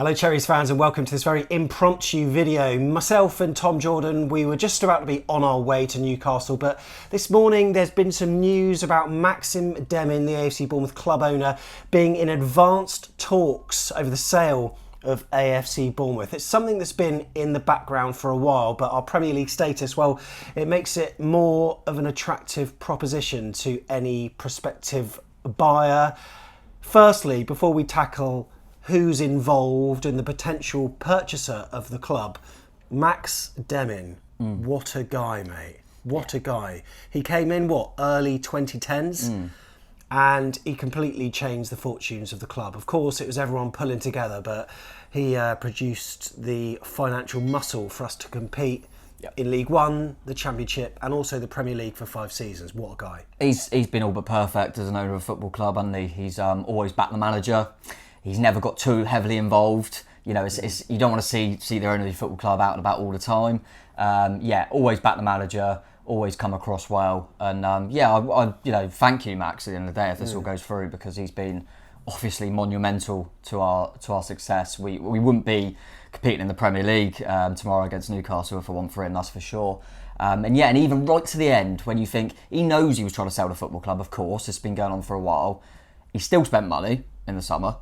Hello Cherries fans and welcome to this very impromptu video. Myself and Tom Jordan, we were just about to be on our way to Newcastle, but this morning there's been some news about Maxim Demin, the AFC Bournemouth club owner, being in advanced talks over the sale of AFC Bournemouth. It's something that's been in the background for a while, but our Premier League status, well, it makes it more of an attractive proposition to any prospective buyer. Firstly, before we tackle who's involved in the potential purchaser of the club, Max Demin. What a guy, mate. What a guy. He came in, early 2010s? And he completely changed the fortunes of the club. Of course, it was everyone pulling together, but he produced the financial muscle for us to compete in League One, the Championship, and also the Premier League for 5 seasons. What a guy. He's been all but perfect as an owner of a football club, hasn't he? He's always backed the manager. He's never got too heavily involved. You know, you don't want to see the owner of your football club out and about all the time. Always back the manager, always come across well. And I thank you, Max, at the end of the day if this all goes through, because he's been obviously monumental to our success. We wouldn't be competing in the Premier League tomorrow against Newcastle if it weren't for him, that's for sure. And even right to the end, when you think he knows he was trying to sell the football club, of course, it's been going on for a while. He still spent money in the summer.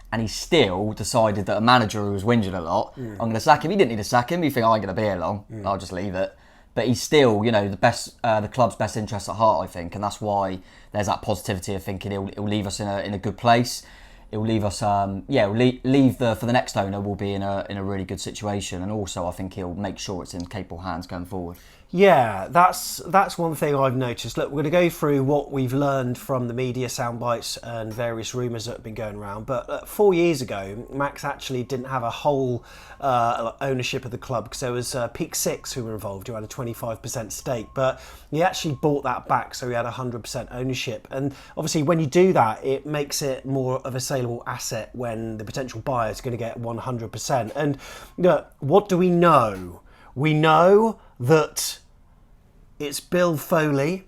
And he still decided that a manager who was whinging a lot, I'm going to sack him. He didn't need to sack him. You think, I ain't going to be here long. I'll just leave it. But he's still, the club's best interest at heart, I think. And that's why there's that positivity of thinking he'll leave us in a good place. He'll leave us, for the next owner, we'll be in a really good situation. And also, I think he'll make sure it's in capable hands going forward. Yeah, that's one thing I've noticed. Look, we're going to go through what we've learned from the media soundbites and various rumours that have been going around. But 4 years ago, Max actually didn't have a whole ownership of the club, because there was Peak Six who were involved, who had a 25% stake. But he actually bought that back, so he had 100% ownership. And obviously, when you do that, it makes it more of a saleable asset when the potential buyer is going to get 100%. And what do we know? We know that it's Bill Foley,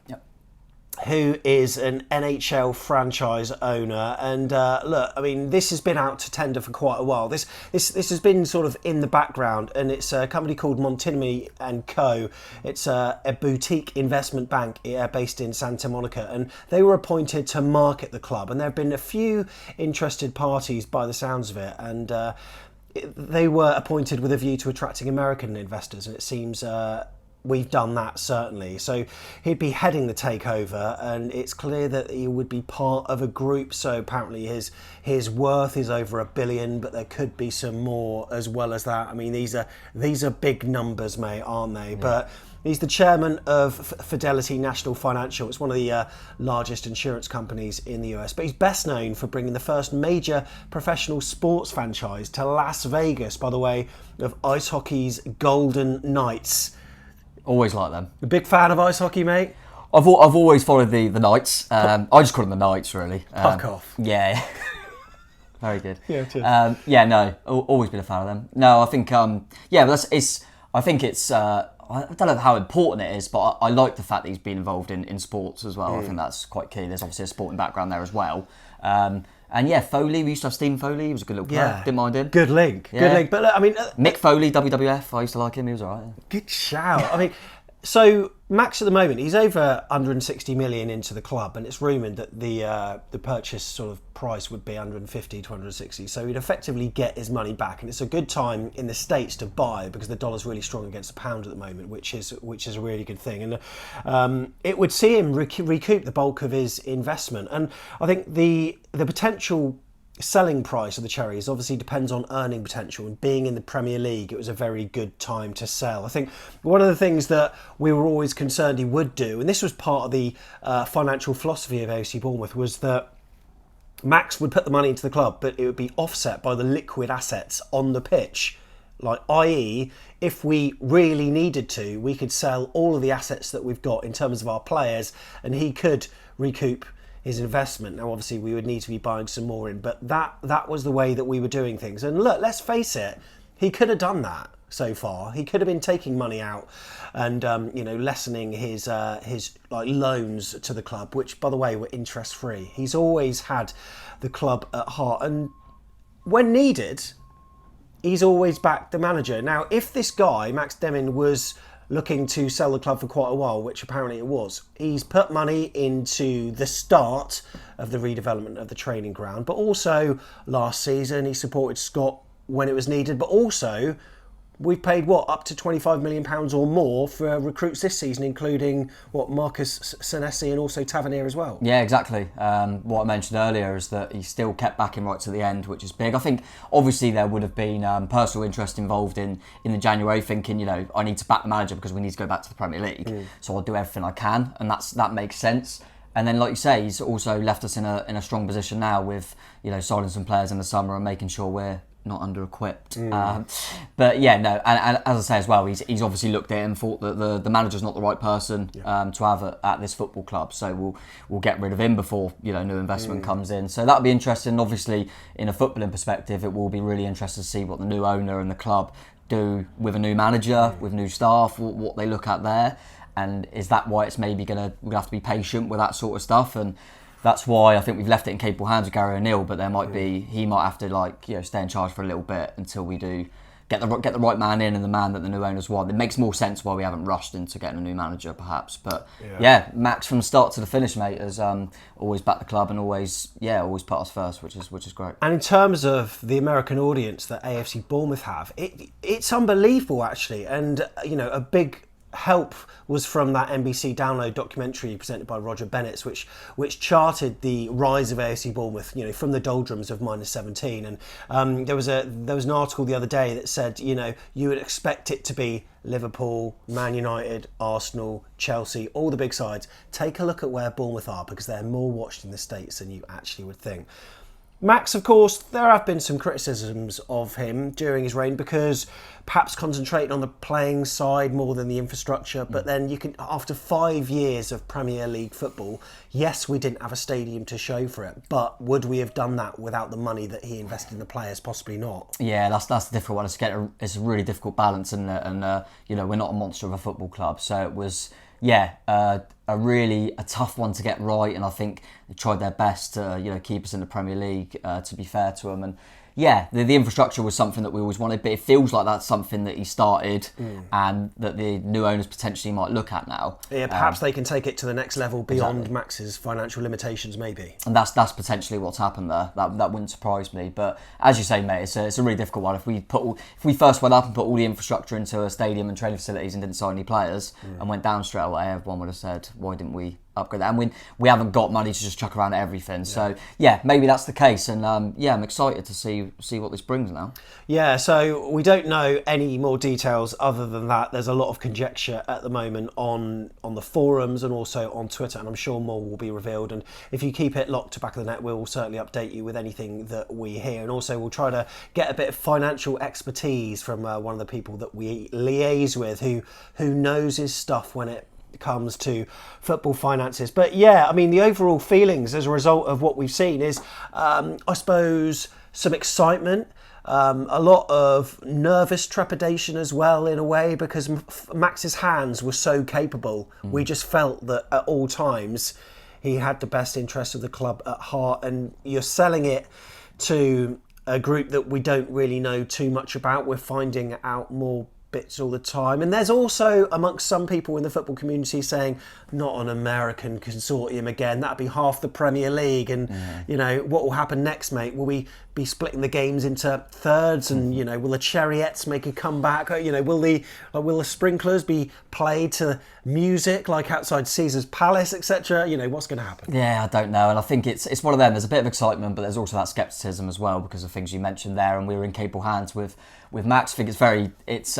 who is an NHL franchise owner. And this has been out to tender for quite a while. This has been sort of in the background, and it's a company called Montinimi & Co. It's a boutique investment bank based in Santa Monica, and they were appointed to market the club. And there have been a few interested parties by the sounds of it, and they were appointed with a view to attracting American investors, and it seems we've done that, certainly. So he'd be heading the takeover, and it's clear that he would be part of a group. So apparently his worth is over $1 billion, but there could be some more as well as that. I mean, these are big numbers, mate, aren't they? Yeah. But he's the chairman of Fidelity National Financial. It's one of the largest insurance companies in the US. But he's best known for bringing the first major professional sports franchise to Las Vegas, by the way, of ice hockey's Golden Knights. Always like them. A big fan of ice hockey, mate? I've always followed the Knights. I just call them the Knights, really. Puck off. Yeah. Very good. Yeah, cheers. Always been a fan of them. No, I think, I think it's... I don't know how important it is, but I like the fact that he's been involved in sports as well. I think that's quite key. There's obviously a sporting background there as well. Foley, we used to have Stephen Foley. He was a good little player. Didn't mind him. Good link. But look, Mick Foley, WWF. I used to like him. He was all right. Good shout. So Max at the moment, he's over 160 million into the club, and it's rumoured that the purchase sort of price would be 150 to 160. So he'd effectively get his money back, and it's a good time in the States to buy because the dollar's really strong against the pound at the moment, which is a really good thing. And it would see him recoup the bulk of his investment. And I think the potential selling price of the Cherries obviously depends on earning potential, and being in the Premier League, it was a very good time to sell. I think one of the things that we were always concerned he would do, and this was part of the financial philosophy of AFC Bournemouth, was that Max would put the money into the club, but it would be offset by the liquid assets on the pitch. Like, i.e., if we really needed to, we could sell all of the assets that we've got in terms of our players, and he could recoup his investment. Now, obviously, we would need to be buying some more in, but that was the way that we were doing things. And look, let's face it, he could have done that so far. He could have been taking money out and lessening his loans to the club, which, by the way, were interest free. He's always had the club at heart, and when needed, he's always backed the manager. Now, if this guy, Max Demin, was looking to sell the club for quite a while, which apparently it was, he's put money into the start of the redevelopment of the training ground, but also last season he supported Scott when it was needed, but also we've paid up to £25 million or more for recruits this season, including Marcus Senesi and also Tavernier as well. Yeah, exactly. What I mentioned earlier is that he still kept backing right to the end, which is big. I think obviously there would have been personal interest involved in the January, thinking, I need to back the manager because we need to go back to the Premier League. So I'll do everything I can, and that makes sense. And then, like you say, he's also left us in a strong position now with signing some players in the summer and making sure we're not under-equipped. But yeah, no, and as I say as well, he's obviously looked at it and thought that the manager's not the right person to have at this football club, so we'll get rid of him before new investment comes in. So that'll be interesting. Obviously, in a footballing perspective, it will be really interesting to see what the new owner and the club do with a new manager, with new staff, what they look at there, and is that why it's maybe we're gonna have to be patient with that sort of stuff. And that's why I think we've left it in capable hands with Gary O'Neill, but there might be, he might have to stay in charge for a little bit until we do get the right man in and the man that the new owners want. It makes more sense why we haven't rushed into getting a new manager, perhaps. But yeah, Max from start to the finish, mate, has always backed the club and always put us first, which is great. And in terms of the American audience that AFC Bournemouth have, it's unbelievable actually, and a big help was from that NBC Download documentary presented by Roger Bennett, which charted the rise of AFC Bournemouth, from the doldrums of -17. And there was an article the other day that said, you would expect it to be Liverpool, Man United, Arsenal, Chelsea, all the big sides. Take a look at where Bournemouth are, because they're more watched in the States than you actually would think. Max, of course, there have been some criticisms of him during his reign because perhaps concentrating on the playing side more than the infrastructure. But then after 5 years of Premier League football, yes, we didn't have a stadium to show for it, but would we have done that without the money that he invested in the players? Possibly not. Yeah, that's the difficult one. It's a really difficult balance, isn't it? And we're not a monster of a football club, so it was a tough one to get right, and I think they tried their best to keep us in the Premier League, to be fair to them. And the infrastructure was something that we always wanted, but it feels like that's something that he started and that the new owners potentially might look at now. Yeah, perhaps they can take it to the next level beyond Max's financial limitations, maybe. And that's potentially what's happened there. That wouldn't surprise me. But as you say, mate, it's a really difficult one. If we first went up and put all the infrastructure into a stadium and training facilities and didn't sign any players and went down straight away, everyone would have said, why didn't we upgrade that? And we haven't got money to just chuck around everything. So maybe that's the case. And I'm excited to see what this brings now. Yeah, so we don't know any more details other than that. There's a lot of conjecture at the moment on the forums and also on Twitter, and I'm sure more will be revealed. And if you keep it locked to Back of the Net, we'll certainly update you with anything that we hear. And also we'll try to get a bit of financial expertise from one of the people that we liaise with who knows his stuff when it comes to football finances. But the overall feelings as a result of what we've seen is, I suppose, some excitement, a lot of nervous trepidation as well, in a way, because Max's hands were so capable. We just felt that at all times he had the best interest of the club at heart, and you're selling it to a group that we don't really know too much about. We're finding out more bits all the time, and there's also amongst some people in the football community saying, not an American consortium again, that'd be half the Premier League, and what will happen next, mate? Will we be splitting the games into thirds, and will the Cherries make a comeback? Will the sprinklers be played to music like outside Caesar's Palace, etc.? What's going to happen? I don't know, and I think it's one of them. There's a bit of excitement, but there's also that scepticism as well because of things you mentioned there, and we were in capable hands with Max. I think it's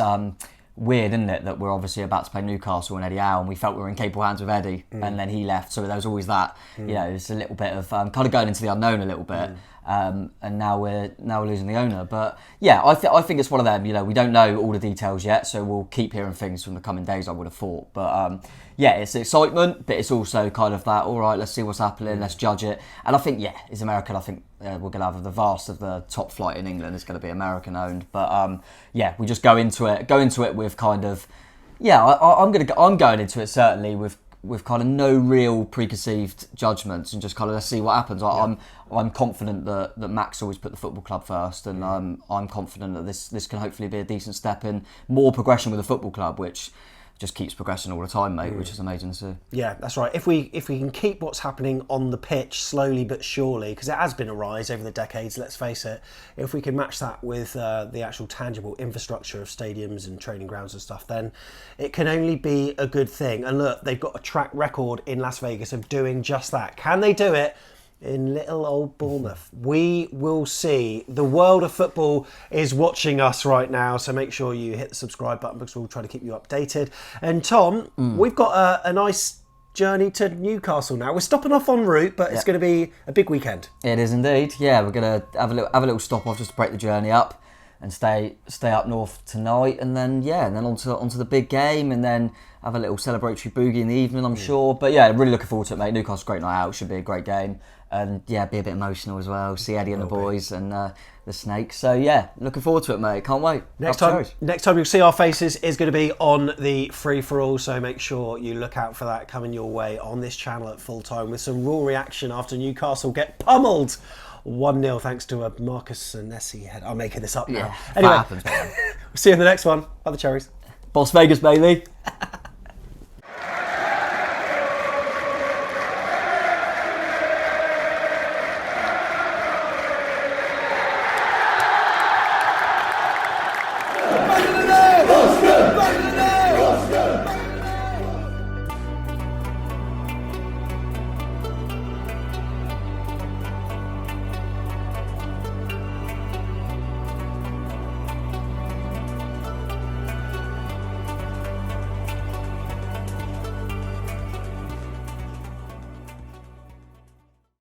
weird, isn't it, that we're obviously about to play Newcastle and Eddie Howe, and we felt we were in capable hands with Eddie, and then he left, so there was always that, it's a little bit of kind of going into the unknown a little bit, and now we're losing the owner. But I think it's one of them. We don't know all the details yet, so we'll keep hearing things from the coming days, I would have thought. But it's excitement, but it's also kind of that, all right, let's see what's happening, let's judge it. And I think it's American. I think we're going to have the vast of the top flight in England is going to be American owned. But we just go into it with kind of I'm going into it certainly with with kind of no real preconceived judgments and just kind of let's see what happens. I'm confident that Max always put the football club first, and I'm confident that this can hopefully be a decent step in more progression with the football club, which just keeps progressing all the time, mate, which is amazing to see. Yeah, that's right. If we can keep what's happening on the pitch slowly but surely, because it has been a rise over the decades, let's face it, if we can match that with the actual tangible infrastructure of stadiums and training grounds and stuff, then it can only be a good thing. And look, they've got a track record in Las Vegas of doing just that. Can they do it in little old Bournemouth? We will see. The world of football is watching us right now, so make sure you hit the subscribe button because we'll try to keep you updated. And Tom, we've got a nice journey to Newcastle now. We're stopping off en route, but it's going to be a big weekend. It is indeed. Yeah, we're going to have a little stop off just to break the journey up and stay up north tonight, and then onto the big game, and then have a little celebratory boogie in the evening, I'm sure. But yeah, really looking forward to it, mate. Newcastle's a great night out. Should be a great game. And yeah, be a bit emotional as well. See Eddie and the boys and the Snakes. So yeah, looking forward to it, mate. Can't wait. Next time you'll see our faces is going to be on the free-for-all, so make sure you look out for that coming your way on this channel at full time with some raw reaction after Newcastle get pummeled 1-0 thanks to a Marcus Nessie head. I'm making this up now. Yeah, anyway, that happens, we'll see you in the next one. Bye the Cherries. Las Vegas, baby.